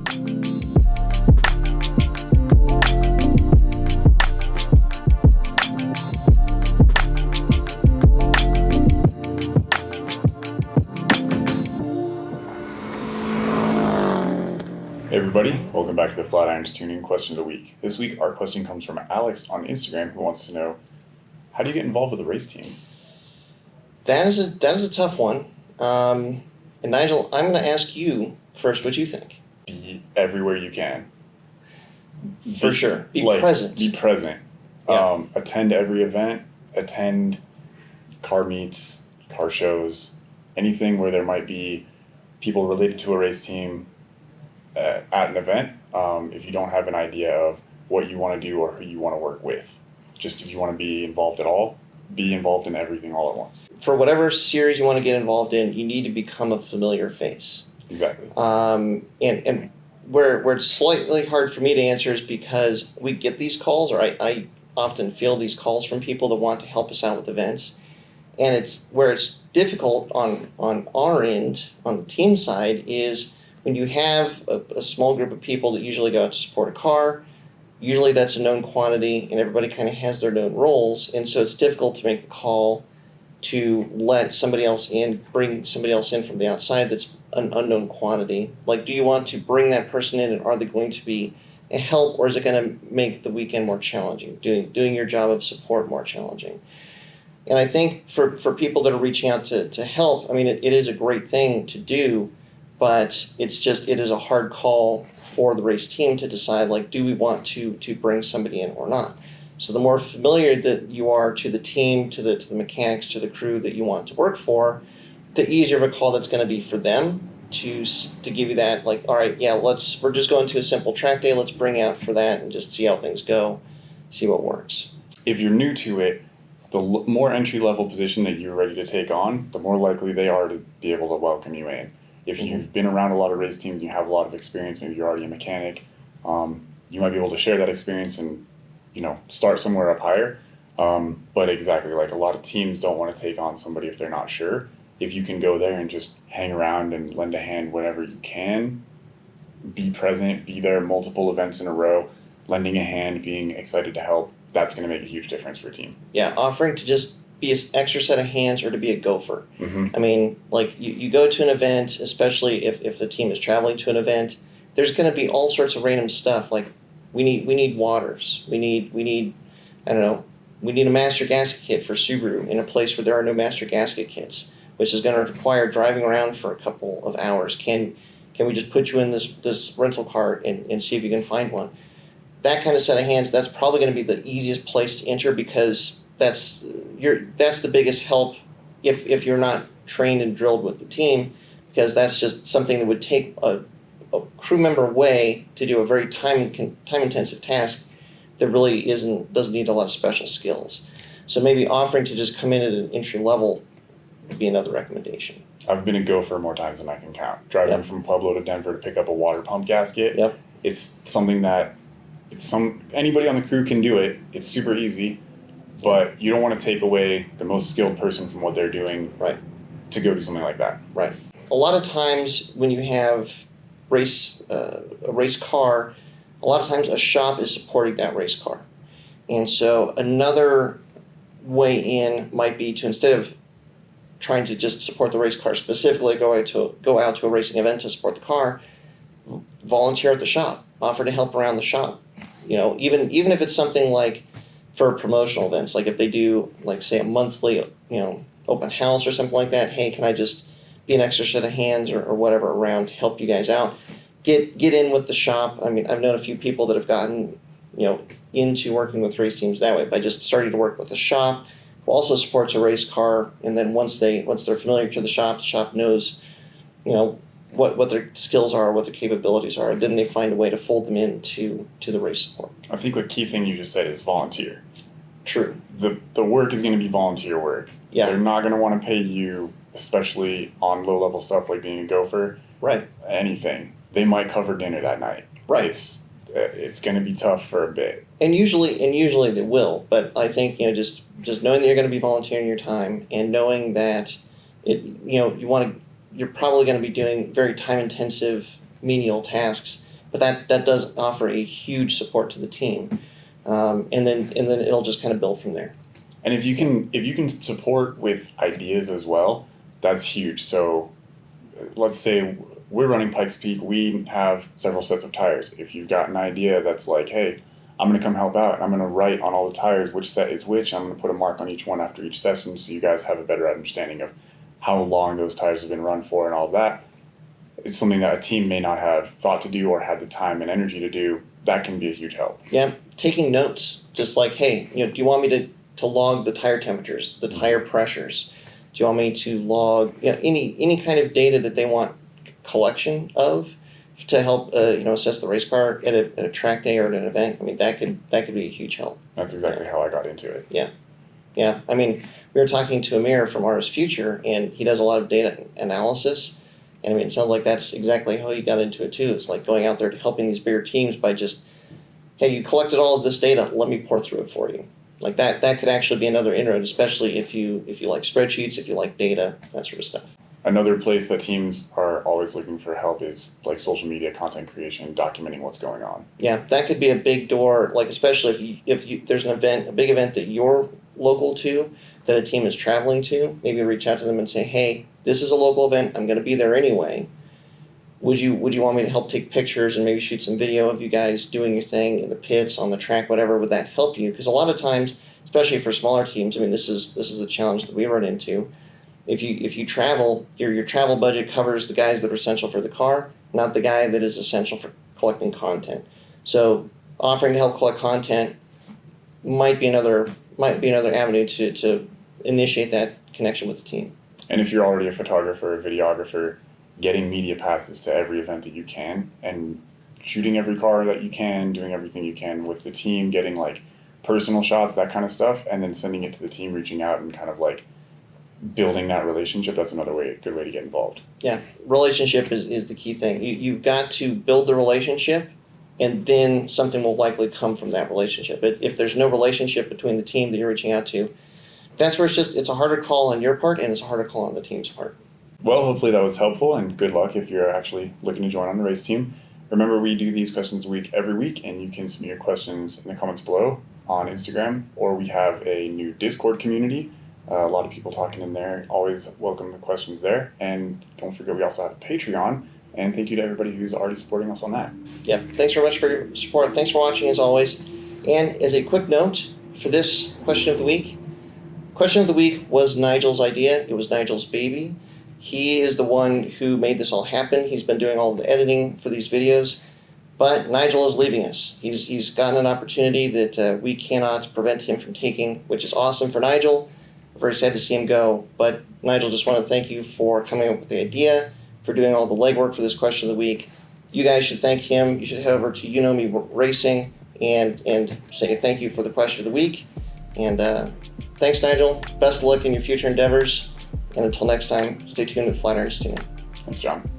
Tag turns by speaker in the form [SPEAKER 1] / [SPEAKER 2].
[SPEAKER 1] Hey everybody, welcome back to the Flatirons Tuning Question of the Week. This week our question comes from Alex on Instagram, who wants to know, how do you get involved with a race team?
[SPEAKER 2] That is a tough one. And Nigel, I'm going to ask you first what you think.
[SPEAKER 1] Be everywhere you can.
[SPEAKER 2] For sure. Be present.
[SPEAKER 1] Be present.
[SPEAKER 2] Yeah.
[SPEAKER 1] Attend every event, attend car meets, car shows, anything where there might be people related to a race team at an event. If you don't have an idea of what you want to do or who you want to work with, just if you want to be involved at all, be involved in everything all at once.
[SPEAKER 2] For whatever series you want to get involved in, you need to become a familiar face.
[SPEAKER 1] Exactly.
[SPEAKER 2] And where it's slightly hard for me to answer is because we get these calls, or I often feel these calls from people that want to help us out with events. And it's where it's difficult on our end, on the team side, is when you have a small group of people that usually go out to support a car. Usually that's a known quantity and everybody kind of has their known roles, and so it's difficult to make the call to let somebody else in, bring somebody else in from the outside that's an unknown quantity. Like, do you want to bring that person in, and are they going to be a help, or is it going to make the weekend more challenging, doing your job of support more challenging? And I think for people that are reaching out to help, I mean, it is a great thing to do, but it is a hard call for the race team to decide, like, do we want to bring somebody in or not? So the more familiar that you are to the team, to the mechanics, to the crew that you want to work for, the easier of a call that's going to be for them to give you that, like, all right, yeah, we're just going to a simple track day, let's bring out for that and just see how things go, see what works.
[SPEAKER 1] If you're new to it, the more entry-level position that you're ready to take on, the more likely they are to be able to welcome you in. If you've been around a lot of race teams and you have a lot of experience, maybe you're already a mechanic, you might be able to share that experience and, start somewhere up higher. But exactly, like, a lot of teams don't want to take on somebody if they're not sure. If you can go there and just hang around and lend a hand whenever you can, be present, be there multiple events in a row, lending a hand, being excited to help, that's going to make a huge difference for a team.
[SPEAKER 2] Yeah, offering to just be an extra set of hands or to be a gopher.
[SPEAKER 1] Mm-hmm.
[SPEAKER 2] I mean, like, you go to an event, especially if the team is traveling to an event, there's going to be all sorts of random stuff. Like, we need waters. We need I don't know, we need a master gasket kit for Subaru in a place where there are no master gasket kits, which is going to require driving around for a couple of hours. Can we just put you in this rental car and see if you can find one? That kind of set of hands, that's probably going to be the easiest place to enter, because that's the biggest help if you're not trained and drilled with the team, because that's just something that would take a crew member away to do a very time-intensive task that really doesn't need a lot of special skills. So maybe offering to just come in at an entry level would be another recommendation.
[SPEAKER 1] I've been a gopher more times than I can count. Driving from Pueblo to Denver to pick up a water pump gasket.
[SPEAKER 2] Yep.
[SPEAKER 1] It's something that anybody on the crew can do it. It's super easy. But you don't want to take away the most skilled person from what they're doing,
[SPEAKER 2] right,
[SPEAKER 1] to go do something like that.
[SPEAKER 2] Right. A lot of times when you have a race car, a lot of times a shop is supporting that race car. And so another way in might be to, instead of trying to just support the race car specifically, go out to a racing event to support the car, volunteer at the shop, offer to help around the shop. Even if it's something like, for promotional events, like if they do, like, say, a monthly, open house or something like that, hey, can I just be an extra set of hands or whatever around to help you guys out? Get in with the shop. I mean, I've known a few people that have gotten, into working with race teams that way by just starting to work with the shop, who also supports a race car, and then once they're familiar to the shop knows, what their skills are, what their capabilities are, then they find a way to fold them into the race support.
[SPEAKER 1] I think the key thing you just said is volunteer.
[SPEAKER 2] True.
[SPEAKER 1] The work is going to be volunteer work.
[SPEAKER 2] Yeah.
[SPEAKER 1] They're not going to want to pay you, especially on low-level stuff like being a gopher.
[SPEAKER 2] Right.
[SPEAKER 1] Anything. They might cover dinner that night.
[SPEAKER 2] Right.
[SPEAKER 1] It's going to be tough for a bit.
[SPEAKER 2] And usually they will, but I think, just knowing that you're going to be volunteering your time, and knowing that you're probably going to be doing very time-intensive menial tasks, but that does offer a huge support to the team, and then it'll just kind of build from there.
[SPEAKER 1] And if you can support with ideas as well, that's huge. So let's say we're running Pikes Peak, we have several sets of tires. If you've got an idea that's like, hey, I'm going to come help out, I'm going to write on all the tires which set is which, I'm going to put a mark on each one after each session so you guys have a better understanding of how long those tires have been run for and all of that. It's something that a team may not have thought to do or had the time and energy to do. That can be a huge help.
[SPEAKER 2] Yeah, taking notes, just like, hey, do you want me to log the tire temperatures, the tire pressures? Do you want me to log any kind of data that they want collection of to help assess the race car at a track day or at an event? I mean, that could be a huge help.
[SPEAKER 1] That's exactly how I got into it.
[SPEAKER 2] Yeah. I mean, we were talking to Amir from Artist Future, and he does a lot of data analysis. And I mean, it sounds like that's exactly how he got into it too. It's like going out there to helping these bigger teams by just, hey, you collected all of this data, let me pour through it for you. Like that could actually be another inroad, especially if you like spreadsheets, if you like data, that sort of stuff.
[SPEAKER 1] Another place that teams are always looking for help is like social media content creation, documenting what's going on.
[SPEAKER 2] Yeah, that could be a big door, like especially if you there's an event, a big event that you're local to, that a team is traveling to, maybe reach out to them and say, hey, this is a local event, I'm going to be there anyway. Would you want me to help take pictures and maybe shoot some video of you guys doing your thing in the pits, on the track, whatever? Would that help you? Because a lot of times, especially for smaller teams, I mean, this is a challenge that we run into. If you travel, your travel budget covers the guys that are essential for the car, not the guy that is essential for collecting content. So offering to help collect content might be another avenue to initiate that connection with the team.
[SPEAKER 1] And if you're already a photographer or videographer, getting media passes to every event that you can and shooting every car that you can, doing everything you can with the team, getting like personal shots, that kind of stuff, and then sending it to the team, reaching out and kind of like building that relationship. That's another good way to get involved.
[SPEAKER 2] Yeah, relationship is the key thing. You've got to build the relationship, and then something will likely come from that relationship. If there's no relationship between the team that you're reaching out to, that's where it's a harder call on your part, and it's a harder call on the team's part.
[SPEAKER 1] Well, hopefully that was helpful, and good luck if you're actually looking to join on the race team. Remember, we do these questions every week, and you can submit your questions in the comments below on Instagram, or we have a new Discord community. A lot of people talking in there. Always welcome the questions there. And don't forget, we also have a Patreon. And thank you to everybody who's already supporting us on that.
[SPEAKER 2] Yeah, thanks very much for your support. Thanks for watching, as always. And as a quick note for this question of the week was Nigel's idea. It was Nigel's baby. He is the one who made this all happen. He's been doing all of the editing for these videos. But Nigel is leaving us. He's gotten an opportunity that we cannot prevent him from taking, which is awesome for Nigel. I'm very sad to see him go. But Nigel, just want to thank you for coming up with the idea, for doing all the legwork for this question of the week. You guys should thank him. You should head over to You Know Me Racing and say thank you for the question of the week. And thanks, Nigel. Best of luck in your future endeavors. And until next time, stay tuned with Flatirons Tuning.
[SPEAKER 1] Thanks, John.